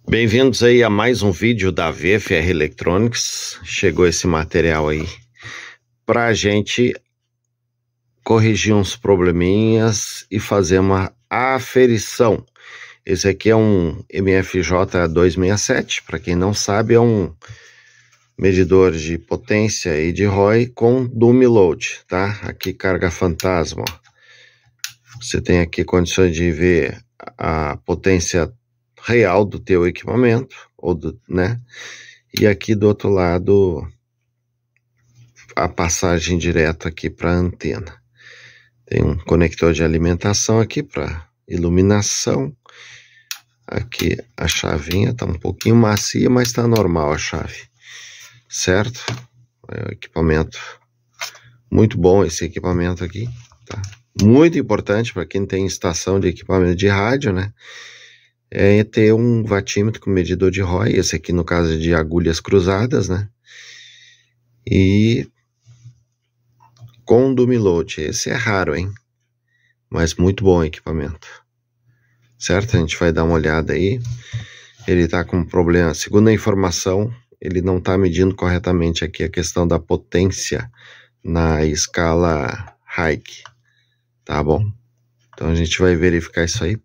Bem-vindos aí a mais um vídeo da VFR Electronics. Chegou esse material aí para a gente corrigir uns probleminhas e fazer uma aferição. Esse aqui é um MFJ 267, para quem não sabe, é um medidor de potência e de ROI com dummy load, tá? Aqui carga fantasma, ó. Você tem aqui condições de ver a potência real do teu equipamento, ou do, né? E aqui do outro lado, a passagem direta aqui para a antena. Tem um conector de alimentação aqui para iluminação. Aqui a chavinha tá um pouquinho macia, mas tá normal a chave, certo? É um equipamento muito bom, esse equipamento aqui, tá? Muito importante para quem tem estação de equipamento de rádio, né? É ter um watímetro com medidor de ROI, esse aqui no caso de agulhas cruzadas, né? E com dummy load, esse é raro, hein? Mas muito bom o equipamento, certo? A gente vai dar uma olhada aí. Ele tá com problema, segundo a informação, ele não tá medindo corretamente aqui a questão da potência na escala High, tá bom? Então a gente vai verificar isso aí.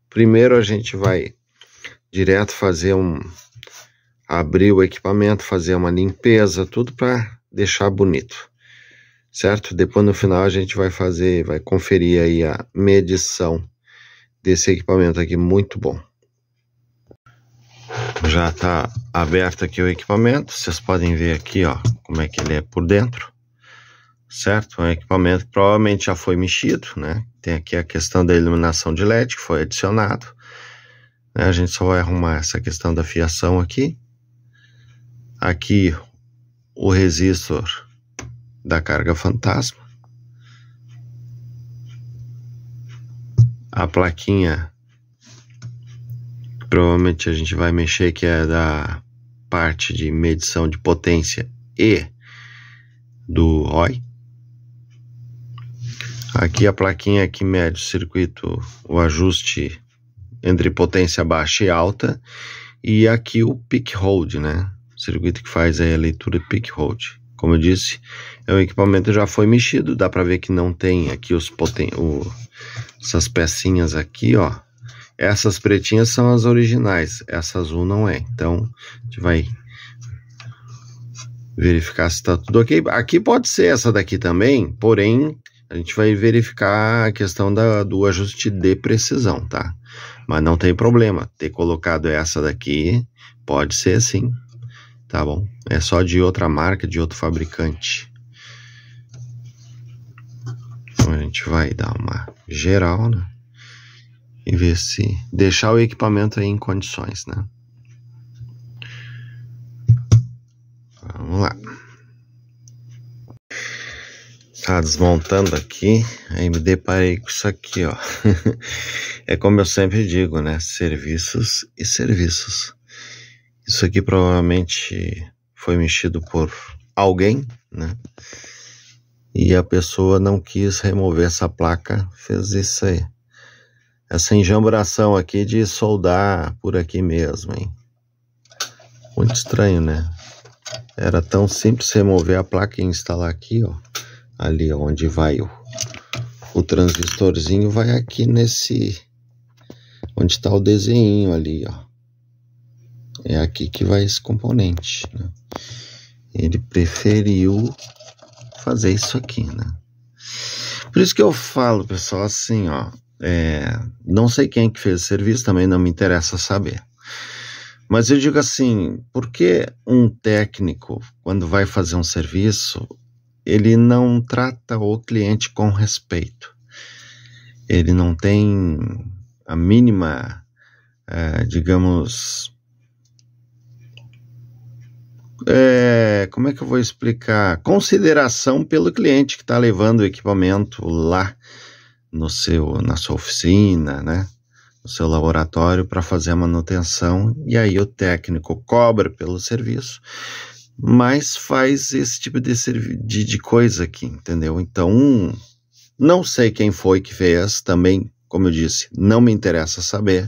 Primeiro a gente vai direto fazer abrir o equipamento, fazer uma limpeza, tudo para deixar bonito, certo? Depois no final a gente vai conferir aí a medição desse equipamento aqui, muito bom. Já está aberto aqui o equipamento, vocês podem ver aqui, ó, como é que ele é por dentro, certo? É um equipamento que provavelmente já foi mexido, né? Tem aqui a questão da iluminação de LED que foi adicionado, né? A gente só vai arrumar essa questão da fiação aqui. Aqui o resistor da carga fantasma. A plaquinha, provavelmente a gente vai mexer, que é da parte de medição de potência e do ROI. Aqui a plaquinha que mede o circuito, o ajuste entre potência baixa e alta. E aqui o peak hold, né? O circuito que faz aí a leitura peak hold. Como eu disse, o equipamento já foi mexido. Dá para ver que não tem aqui essas pecinhas aqui, ó. Essas pretinhas são as originais. Essa azul não é. Então, a gente vai verificar se está tudo ok. Aqui pode ser essa daqui também, porém a gente vai verificar a questão do ajuste de precisão, tá? Mas não tem problema ter colocado essa daqui, pode ser sim, tá bom? É só de outra marca, de outro fabricante. Então a gente vai dar uma geral, né? E ver se deixar o equipamento aí em condições, né? Vamos lá. Tá desmontando aqui, aí me deparei com isso aqui, ó. É como eu sempre digo, né? Serviços e serviços. Isso aqui provavelmente foi mexido por alguém, né? E a pessoa não quis remover essa placa, fez isso aí. Essa enjambração aqui de soldar por aqui mesmo, hein? Muito estranho, né? Era tão simples remover a placa e instalar aqui, ó. Ali onde vai o transistorzinho, vai aqui nesse, onde está o desenho ali, ó. É aqui que vai esse componente, né? Ele preferiu fazer isso aqui, né? Por isso que eu falo, pessoal, assim, ó, não sei quem que fez o serviço, também não me interessa saber. Mas eu digo assim, por que um técnico, quando vai fazer um serviço, ele não trata o cliente com respeito? Ele não tem a mínima, digamos, como é que eu vou explicar? Consideração pelo cliente que está levando o equipamento lá na sua oficina, né? No seu laboratório para fazer a manutenção, e aí o técnico cobra pelo serviço, mas faz esse tipo de coisa aqui, entendeu? Então, não sei quem foi que fez, também, como eu disse, não me interessa saber,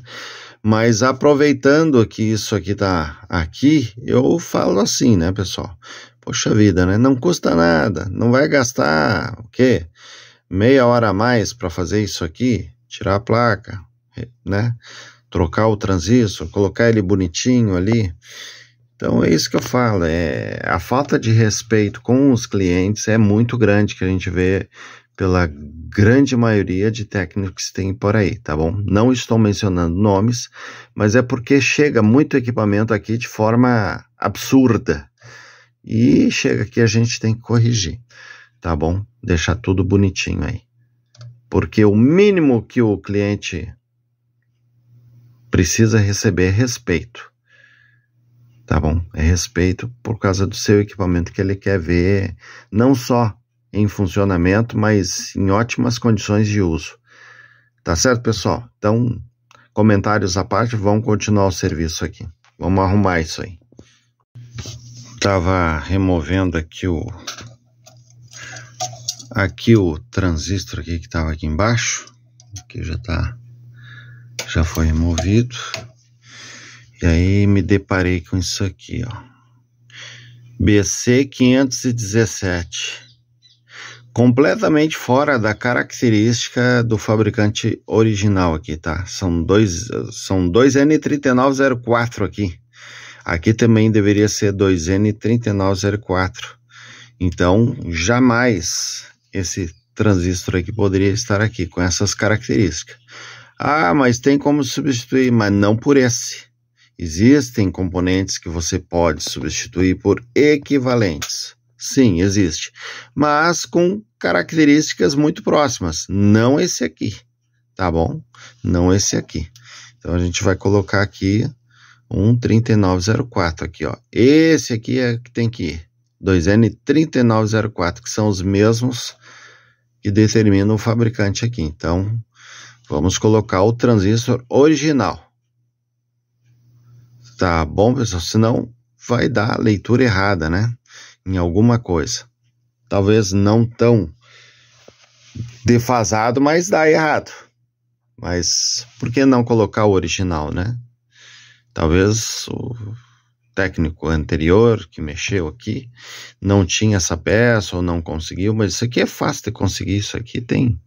Mas aproveitando que isso aqui tá aqui, eu falo assim, né, pessoal? Poxa vida, né? Não custa nada, não vai gastar o quê? Meia hora a mais para fazer isso aqui, tirar a placa, né? Trocar o transistor, colocar ele bonitinho ali. Então é isso que eu falo, a falta de respeito com os clientes é muito grande que a gente vê pela grande maioria de técnicos que tem por aí, tá bom? Não estou mencionando nomes, mas é porque chega muito equipamento aqui de forma absurda. E chega aqui a gente tem que corrigir, tá bom? Deixar tudo bonitinho aí. Porque o mínimo que o cliente precisa receber é respeito, tá bom? É respeito por causa do seu equipamento que ele quer ver, não só em funcionamento, mas em ótimas condições de uso. Tá certo, pessoal? Então, comentários à parte, vamos continuar o serviço aqui. Vamos arrumar isso aí. Tava removendo aqui o transistor aqui que tava aqui embaixo, que já foi removido. E aí me deparei com isso aqui, ó. BC517. Completamente fora da característica do fabricante original aqui, tá? São dois N3904 aqui. Aqui também deveria ser 2N3904. Então, jamais esse transistor aqui poderia estar aqui com essas características. Ah, mas tem como substituir, mas não por esse. Existem componentes que você pode substituir por equivalentes. Sim, existe. Mas com características muito próximas. Não esse aqui, tá bom? Não esse aqui. Então a gente vai colocar aqui um 3904 aqui, ó. Esse aqui é que tem que ir. 2N3904, que são os mesmos que determinam o fabricante aqui. Então, vamos colocar o transistor original. Tá bom, pessoal? Senão vai dar leitura errada, né? Em alguma coisa. Talvez não tão defasado, mas dá errado. Mas por que não colocar o original, né? Talvez o técnico anterior que mexeu aqui não tinha essa peça ou não conseguiu, mas isso aqui é fácil de conseguir. Isso aqui tem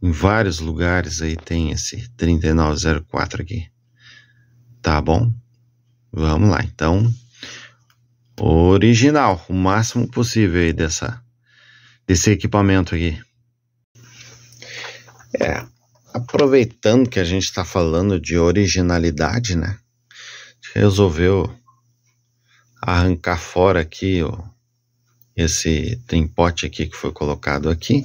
em vários lugares aí, tem esse 3904 aqui. Tá bom? Vamos lá, então, original, o máximo possível aí desse equipamento aqui. Aproveitando que a gente está falando de originalidade, né? Resolveu arrancar fora aqui esse trimpote aqui que foi colocado aqui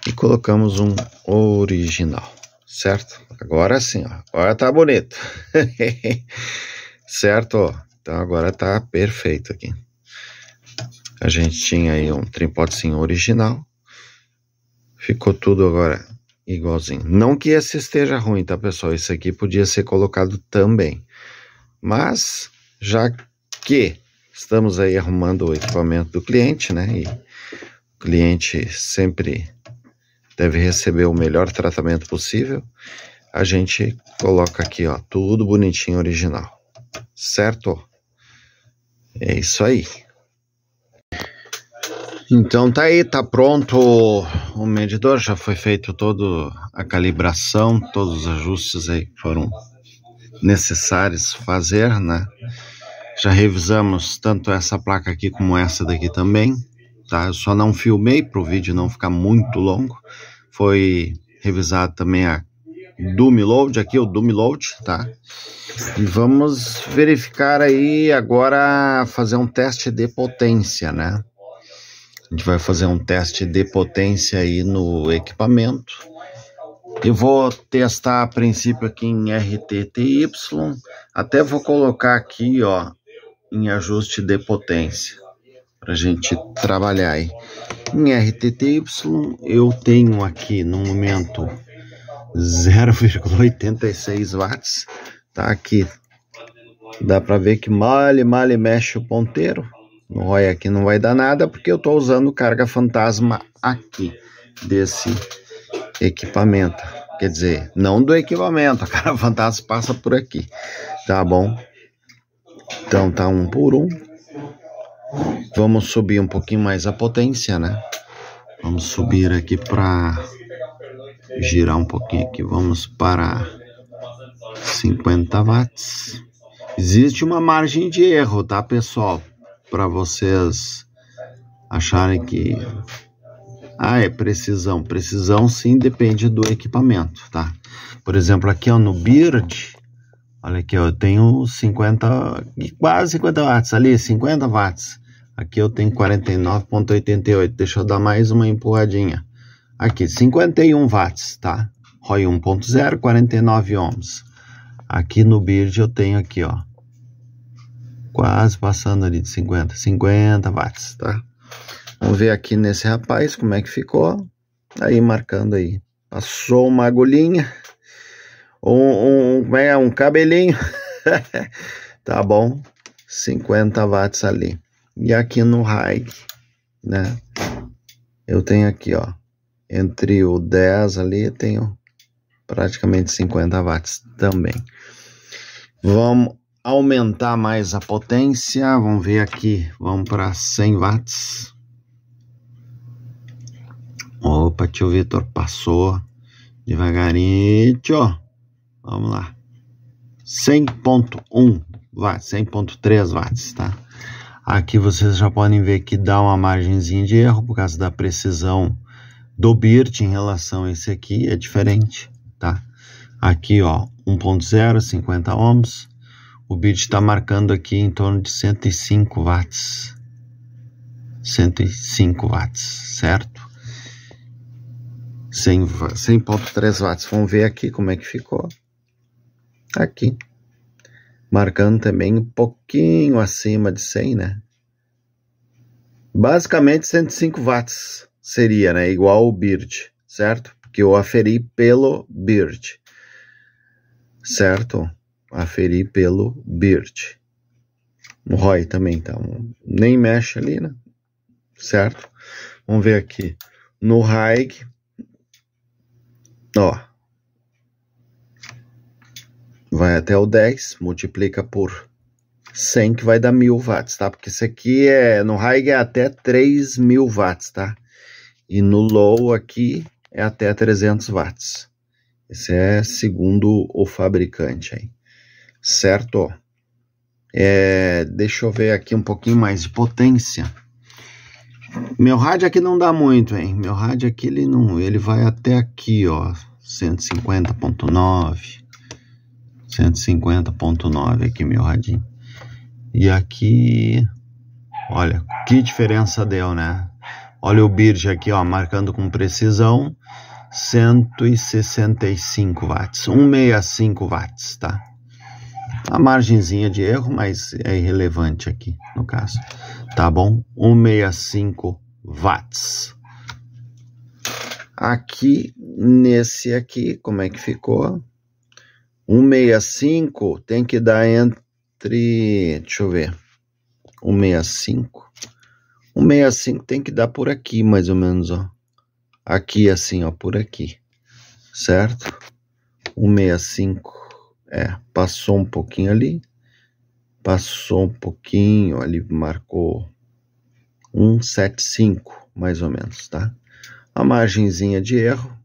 e colocamos um original, certo? Agora sim, ó, agora tá bonito. Certo, ó. Então agora tá perfeito aqui. A gente tinha aí um tripodezinho original. Ficou tudo agora igualzinho. Não que esse esteja ruim, tá, pessoal? Isso aqui podia ser colocado também. Mas, já que estamos aí arrumando o equipamento do cliente, né? E o cliente sempre deve receber o melhor tratamento possível. A gente coloca aqui, ó, tudo bonitinho, original. Certo? É isso aí. Então tá aí, tá pronto o medidor, já foi feito toda a calibração, todos os ajustes aí que foram necessários fazer, né? Já revisamos tanto essa placa aqui como essa daqui também, tá? Eu só não filmei para o vídeo não ficar muito longo. Foi revisado também a Dumiload, aqui o Dumiload, tá? E vamos verificar aí agora, fazer um teste de potência, né? A gente vai fazer um teste de potência aí no equipamento. Eu vou testar a princípio aqui em RTTY, até vou colocar aqui, ó, em ajuste de potência, pra gente trabalhar aí. Em RTTY eu tenho aqui no momento 0,86 watts, tá aqui. Dá pra ver que mal mexe o ponteiro. No ROI aqui não vai dar nada, porque eu tô usando carga fantasma aqui, desse equipamento. Quer dizer, não do equipamento, a cara fantasma passa por aqui, tá bom? Então tá 1 por 1. Vamos subir um pouquinho mais a potência, né? Vamos subir aqui para girar um pouquinho aqui. Vamos para 50 watts. Existe uma margem de erro, tá, pessoal? Para vocês acharem que... é precisão. Precisão sim depende do equipamento, tá? Por exemplo, aqui ó, no Bird, olha aqui, ó, eu tenho 50, quase 50 watts ali, 50 watts. Aqui eu tenho 49,88. Deixa eu dar mais uma empurradinha. Aqui, 51 watts, tá? ROI 1.0, 49 ohms. Aqui no Bird eu tenho aqui, ó, quase passando ali de 50 watts, tá? Vamos ver aqui nesse rapaz como é que ficou. Aí, marcando aí. Passou uma agulhinha. Um cabelinho. Tá bom? 50 watts ali. E aqui no high, né? Eu tenho aqui, ó. Entre o 10 ali, eu tenho praticamente 50 watts também. Vamos aumentar mais a potência. Vamos ver aqui. Vamos para 100 watts. Opa, tio Vitor, passou devagarinho. Vamos lá. 100.1 watts, 100.3 watts, tá? Aqui vocês já podem ver que dá uma margenzinha de erro por causa da precisão do Bird em relação a esse aqui, é diferente, tá? Aqui, ó, 1.0, 50 ohms. O Bird está marcando aqui em torno de 105 watts. 105 watts, certo? 100.3 watts. Vamos ver aqui como é que ficou. Aqui. Marcando também um pouquinho acima de 100, né? Basicamente 105 watts seria, né? Igual o Bird, certo? Porque eu aferi pelo Bird. Certo? Aferi pelo Bird. O ROI também, então. Nem mexe ali, né? Certo? Vamos ver aqui. No high. Ó. Vai até o 10, multiplica por 100 que vai dar 1000 watts, tá? Porque isso aqui no high é até 3000 watts, tá? E no low aqui é até 300 watts. Esse é segundo o fabricante aí, certo? Deixa eu ver aqui um pouquinho mais de potência. Meu rádio aqui não dá muito, hein? Meu rádio aqui ele vai até aqui, ó, 150.9. 150.9 aqui meu radinho. E aqui, olha, que diferença deu, né? Olha o Bird aqui, ó, marcando com precisão 165 watts, 165 watts, tá? A margenzinha de erro, mas é irrelevante aqui no caso, tá bom? 165 watts. Aqui, nesse aqui, como é que ficou? 165 tem que dar entre, deixa eu ver, 165 tem que dar por aqui, mais ou menos, ó. Aqui assim, ó, por aqui, certo? 165, passou um pouquinho ali, passou um pouquinho ali, marcou 175, mais ou menos, tá? A margenzinha de erro,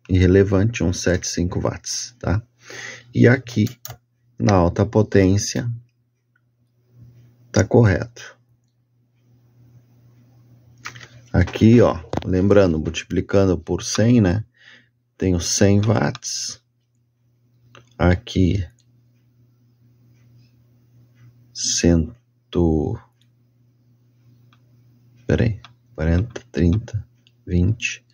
irrelevante, 175 watts, tá? E aqui, na alta potência, tá correto. Aqui, ó, lembrando, multiplicando por 100, né? Tenho 100 watts. Aqui, 40, 30, 20...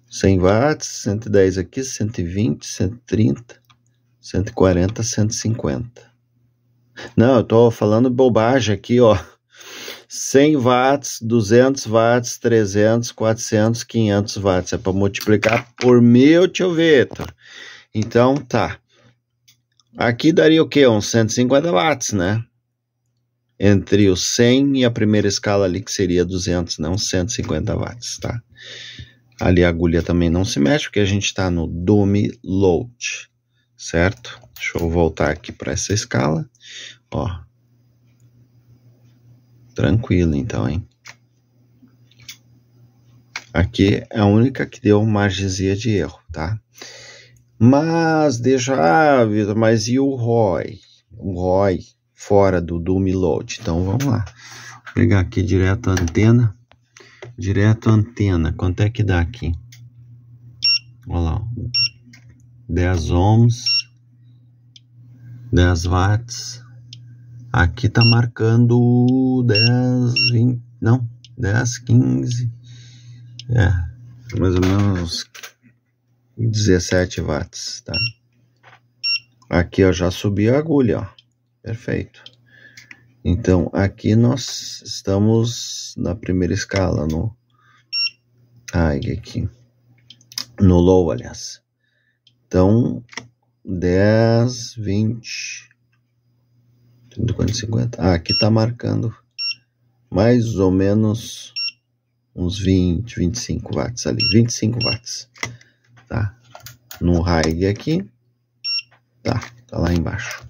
100 watts, 110 aqui, 120, 130, 140, 150. Não, eu tô falando bobagem aqui, ó. 100 watts, 200 watts, 300, 400, 500 watts. É para multiplicar por 1000, tio Vitor. Então, tá. Aqui daria o quê? Uns 150 watts, né? Entre o 100 e a primeira escala ali, que seria 200, não 150 watts, tá? Ali a agulha também não se mexe, porque a gente está no dummy load, certo? Deixa eu voltar aqui para essa escala, ó. Tranquilo então, hein? Aqui é a única que deu margenzinha de erro, tá? Mas deixa, Vitor, mas e o ROI? O ROI fora do dummy load. Então vamos lá. Vou pegar aqui direto a antena. Direto a antena. Quanto é que dá aqui? Olha lá. 10 ohms. 10 watts. Aqui tá marcando 10, 20. Não, 10, 15. Mais ou menos 17 watts, tá? Aqui eu já subi a agulha, ó. Perfeito. Então, aqui nós estamos na primeira escala, no high aqui. No low, aliás. Então, 10, 20, 30, 40, 50. Aqui tá marcando mais ou menos uns 20, 25 watts ali. 25 watts, tá? No high aqui, tá lá embaixo.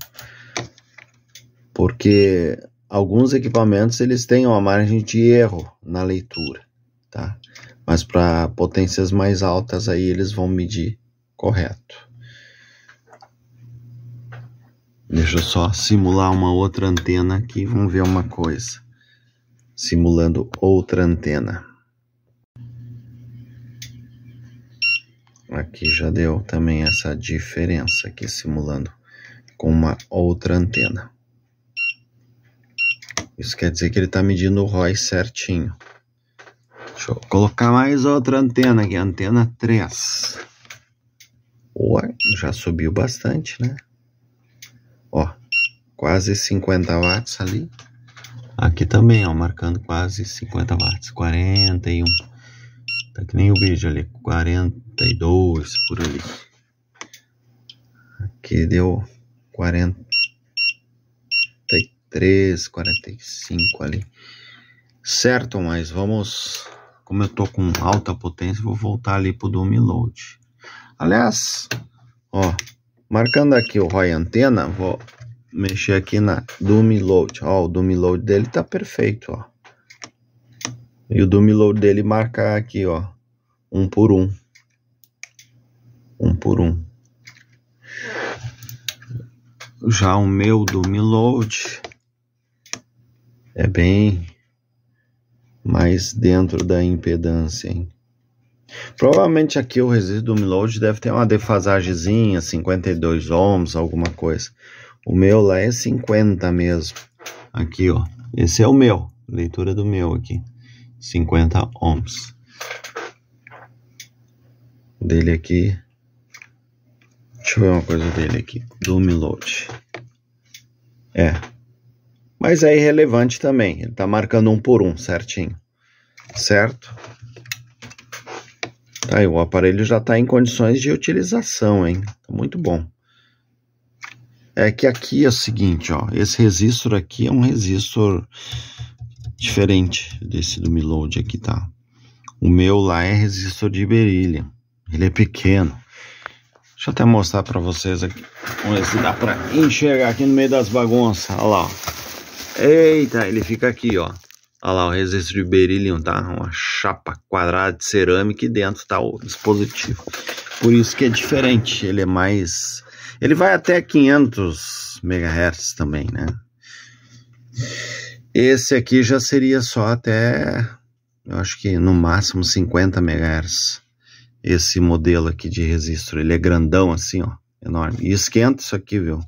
Porque alguns equipamentos eles têm uma margem de erro na leitura, tá? Mas para potências mais altas aí eles vão medir correto. Deixa eu só simular uma outra antena aqui, vamos ver uma coisa. Simulando outra antena. Aqui já deu também essa diferença aqui, simulando com uma outra antena. Isso quer dizer que ele está medindo o ROI certinho. Deixa eu colocar mais outra antena aqui, antena 3. Ué, já subiu bastante, né? Ó, quase 50 watts ali. Aqui também, ó, marcando quase 50 watts, 41. Tá que nem o vídeo ali, 42 por ali. Aqui deu 43, 45 ali. Certo, mas vamos... Como eu tô com alta potência, vou voltar ali pro dummy load. Aliás, ó, marcando aqui o ROI antena, vou mexer aqui na dummy load. Ó, o dummy load dele tá perfeito, ó. E o dummy load dele marca aqui, ó, 1 por 1. 1 por 1. Já o meu dummy load é bem mais dentro da impedância, hein? Provavelmente aqui o resíduo dummy load deve ter uma defasagemzinha, 52 ohms, alguma coisa. O meu lá é 50 mesmo. Aqui, ó. Esse é o meu. Leitura do meu aqui. 50 ohms. Dele aqui. Deixa eu ver uma coisa dele aqui. Dummy load. Mas é irrelevante também. Ele tá marcando 1 por 1, certinho. Certo? Tá aí, o aparelho já tá em condições de utilização, hein? Tá muito bom. É que aqui é o seguinte, ó. Esse resistor aqui é um resistor diferente desse dummy load aqui, tá? O meu lá é resistor de beryllium. Ele é pequeno. Deixa eu até mostrar pra vocês aqui. Vamos ver se dá pra enxergar aqui no meio das bagunças. Olha lá, ó. Eita, ele fica aqui, ó. Olha lá, o resistor de beryllium, tá? Uma chapa quadrada de cerâmica e dentro tá o dispositivo. Por isso que é diferente. Ele é mais... Ele vai até 500 MHz também, né? Esse aqui já seria só até... Eu acho que no máximo 50 MHz. Esse modelo aqui de resistor. Ele é grandão assim, ó. Enorme. E esquenta isso aqui, viu?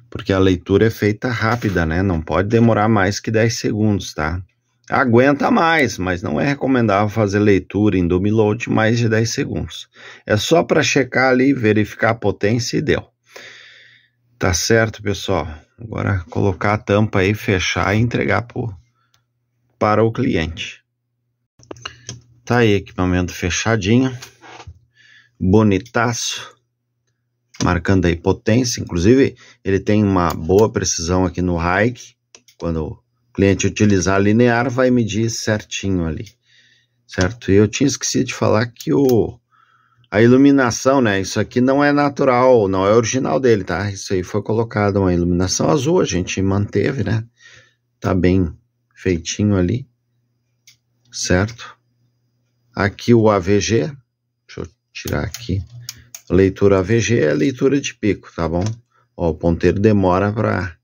Porque a leitura é feita rápida, né? Não pode demorar mais que 10 segundos, tá? Aguenta mais, mas não é recomendável fazer leitura em dummy load mais de 10 segundos. É só para checar ali, verificar a potência e deu. Tá certo, pessoal? Agora colocar a tampa aí, fechar e entregar para o cliente. Tá aí, equipamento fechadinho. Bonitaço. Marcando aí potência. Inclusive, ele tem uma boa precisão aqui no high. Quando o cliente utilizar linear, vai medir certinho ali. certo? E eu tinha esquecido de falar que a iluminação, né? Isso aqui não é natural, não é original dele, tá? Isso aí foi colocado uma iluminação azul, a gente manteve, né? Tá bem feitinho ali, certo? Aqui o AVG, deixa eu tirar aqui. Leitura AVG é leitura de pico, tá bom? Ó, o ponteiro demora para...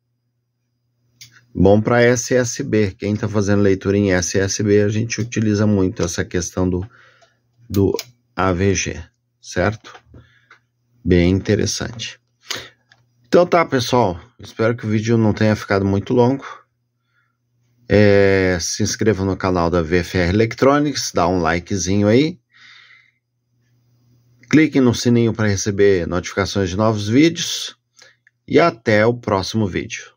Bom para SSB. Quem está fazendo leitura em SSB, a gente utiliza muito essa questão do AVG, certo? Bem interessante. Então tá, pessoal. Espero que o vídeo não tenha ficado muito longo. Se inscreva no canal da VFR Electronics, dá um likezinho aí. Clique no sininho para receber notificações de novos vídeos. E até o próximo vídeo.